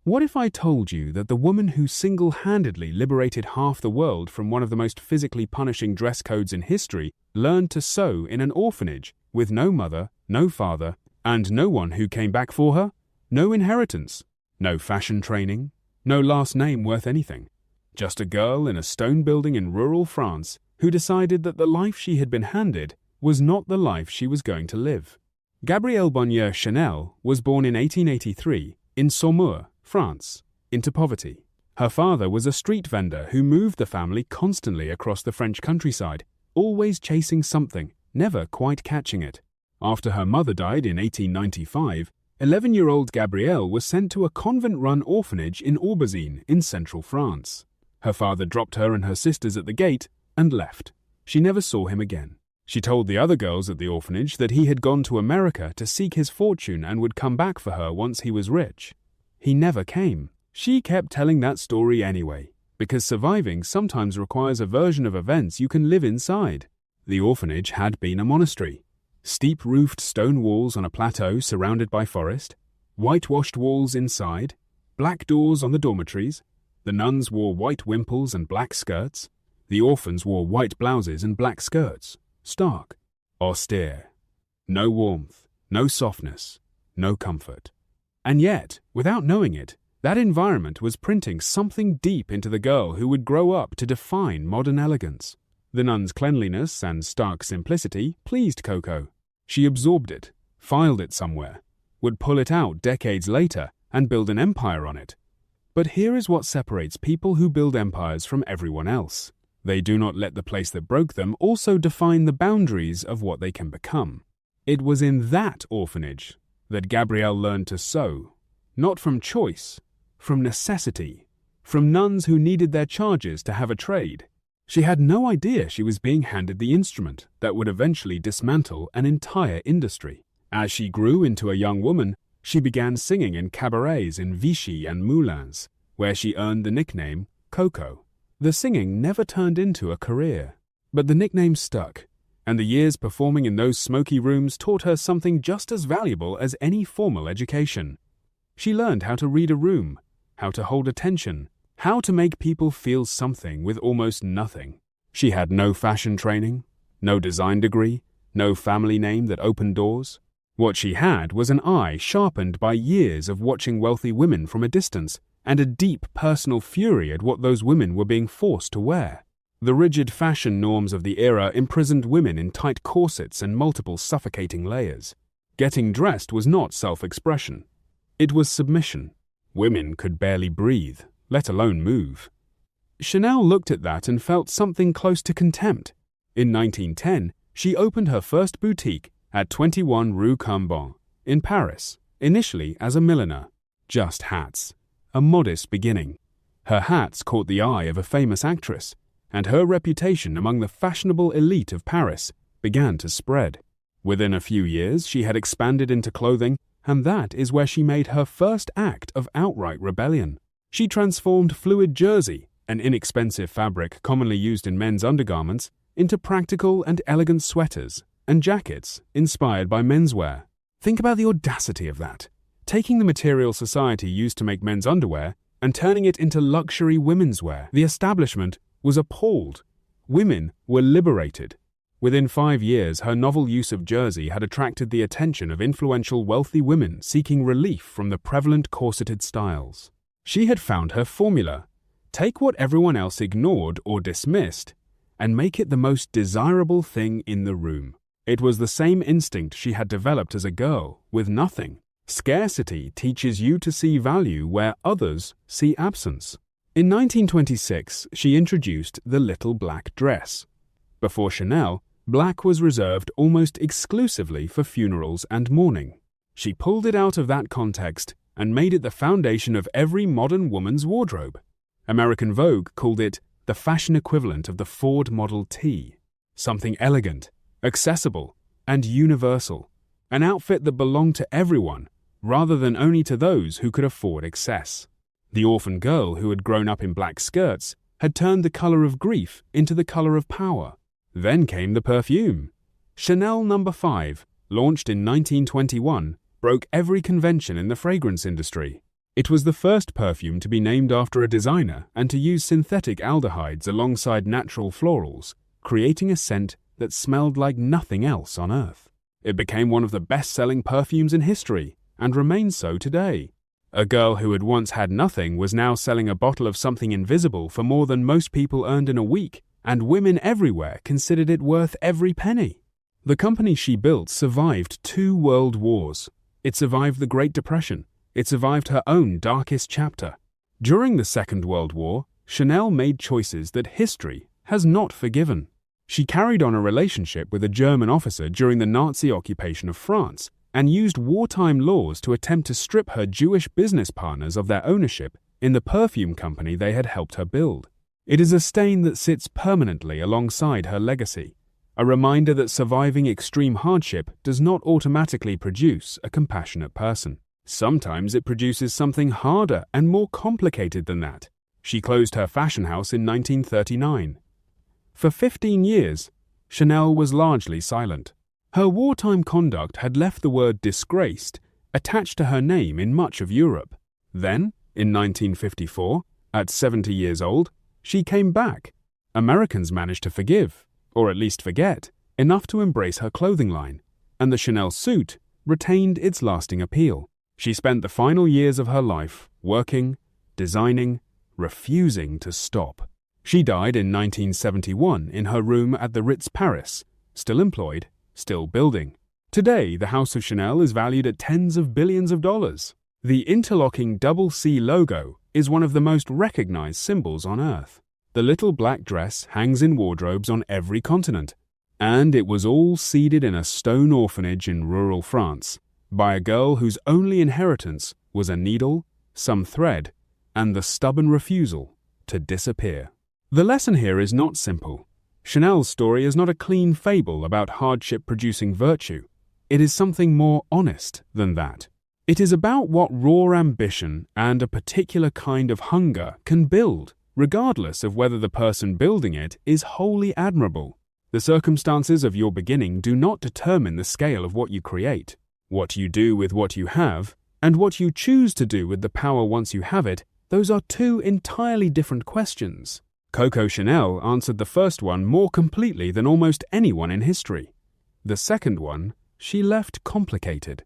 What if I told you that the woman who single-handedly liberated half the world from one of the most physically punishing dress codes in history learned to sew in an orphanage with no mother, no father, and no one who came back for her? No inheritance, no fashion training, no last name worth anything. Just a girl in a stone building in rural France who decided that the life she had been handed was not the life she was going to live. Gabrielle Chanel was born in 1883 in Saumur, France, into poverty. Her father was a street vendor who moved the family constantly across the French countryside, always chasing something, never quite catching it. After her mother died in 1895, 11-year-old Gabrielle was sent to a convent-run orphanage in Orphan in central France. Her father dropped her and her sisters at the gate and left. She never saw him again. She told the other girls at the orphanage that he had gone to America to seek his fortune and would come back for her once he was rich. He never came. She kept telling that story anyway, because surviving sometimes requires a version of events you can live inside. The orphanage had been a monastery. Steep-roofed stone walls on a plateau surrounded by forest, whitewashed walls inside, black doors on the dormitories. The nuns wore white wimples and black skirts. The orphans wore white blouses and black skirts. Stark, austere. No warmth, no softness, no comfort. And yet, without knowing it, that environment was printing something deep into the girl who would grow up to define modern elegance. The nuns' cleanliness and stark simplicity pleased Coco. She absorbed it, filed it somewhere, would pull it out decades later and build an empire on it. But here is what separates people who build empires from everyone else. They do not let the place that broke them also define the boundaries of what they can become. It was in that orphanage that Gabrielle learned to sew, not from choice, from necessity, from nuns who needed their charges to have a trade. She had no idea she was being handed the instrument that would eventually dismantle an entire industry. As she grew into a young woman, she began singing in cabarets in Vichy and Moulins, where she earned the nickname Coco. The singing never turned into a career, but the nickname stuck, and the years performing in those smoky rooms taught her something just as valuable as any formal education. She learned how to read a room, how to hold attention, how to make people feel something with almost nothing. She had no fashion training, no design degree, no family name that opened doors. What she had was an eye sharpened by years of watching wealthy women from a distance and a deep personal fury at what those women were being forced to wear. The rigid fashion norms of the era imprisoned women in tight corsets and multiple suffocating layers. Getting dressed was not self-expression. It was submission. Women could barely breathe, let alone move. Chanel looked at that and felt something close to contempt. In 1910, she opened her first boutique at 21 Rue Cambon in Paris, initially as a milliner. Just hats. A modest beginning. Her hats caught the eye of a famous actress, and her reputation among the fashionable elite of Paris began to spread. Within a few years, she had expanded into clothing, and that is where she made her first act of outright rebellion. She transformed fluid jersey, an inexpensive fabric commonly used in men's undergarments, into practical and elegant sweaters and jackets inspired by menswear. Think about the audacity of that. Taking the material society used to make men's underwear and turning it into luxury women's wear. The establishment was appalled. Women were liberated. Within 5 years, her novel use of jersey had attracted the attention of influential wealthy women seeking relief from the prevalent corseted styles. She had found her formula. Take what everyone else ignored or dismissed and make it the most desirable thing in the room. It was the same instinct she had developed as a girl, with nothing. Scarcity teaches you to see value where others see absence. In 1926, she introduced the little black dress. Before Chanel, black was reserved almost exclusively for funerals and mourning. She pulled it out of that context and made it the foundation of every modern woman's wardrobe. American Vogue called it the fashion equivalent of the Ford Model T. Something elegant, accessible, and universal. An outfit that belonged to everyone, rather than only to those who could afford excess. The orphan girl who had grown up in black skirts had turned the color of grief into the color of power. Then came the perfume. Chanel No. 5, launched in 1921, broke every convention in the fragrance industry. It was the first perfume to be named after a designer and to use synthetic aldehydes alongside natural florals, creating a scent that smelled like nothing else on earth. It became one of the best-selling perfumes in history, and remains so today. A girl who had once had nothing was now selling a bottle of something invisible for more than most people earned in a week, and women everywhere considered it worth every penny. The company she built survived 2 world wars. It survived the Great Depression. It survived her own darkest chapter. During the Second World War, Chanel made choices that history has not forgiven. She carried on a relationship with a German officer during the Nazi occupation of France and used wartime laws to attempt to strip her Jewish business partners of their ownership in the perfume company they had helped her build. It is a stain that sits permanently alongside her legacy, a reminder that surviving extreme hardship does not automatically produce a compassionate person. Sometimes it produces something harder and more complicated than that. She closed her fashion house in 1939. For 15 years, Chanel was largely silent. Her wartime conduct had left the word disgraced attached to her name in much of Europe. Then, in 1954, at 70 years old, she came back. Americans managed to forgive, or at least forget, enough to embrace her clothing line, and the Chanel suit retained its lasting appeal. She spent the final years of her life working, designing, refusing to stop. She died in 1971 in her room at the Ritz Paris, still employed, still building. Today, the House of Chanel is valued at tens of billions of dollars. The interlocking double C logo is one of the most recognized symbols on Earth. The little black dress hangs in wardrobes on every continent, and it was all seeded in a stone orphanage in rural France by a girl whose only inheritance was a needle, some thread, and the stubborn refusal to disappear. The lesson here is not simple. Chanel's story is not a clean fable about hardship producing virtue. It is something more honest than that. It is about what raw ambition and a particular kind of hunger can build, regardless of whether the person building it is wholly admirable. The circumstances of your beginning do not determine the scale of what you create. What you do with what you have, and what you choose to do with the power once you have it, those are 2 entirely different questions. Coco Chanel answered the first one more completely than almost anyone in history. The second one, she left complicated.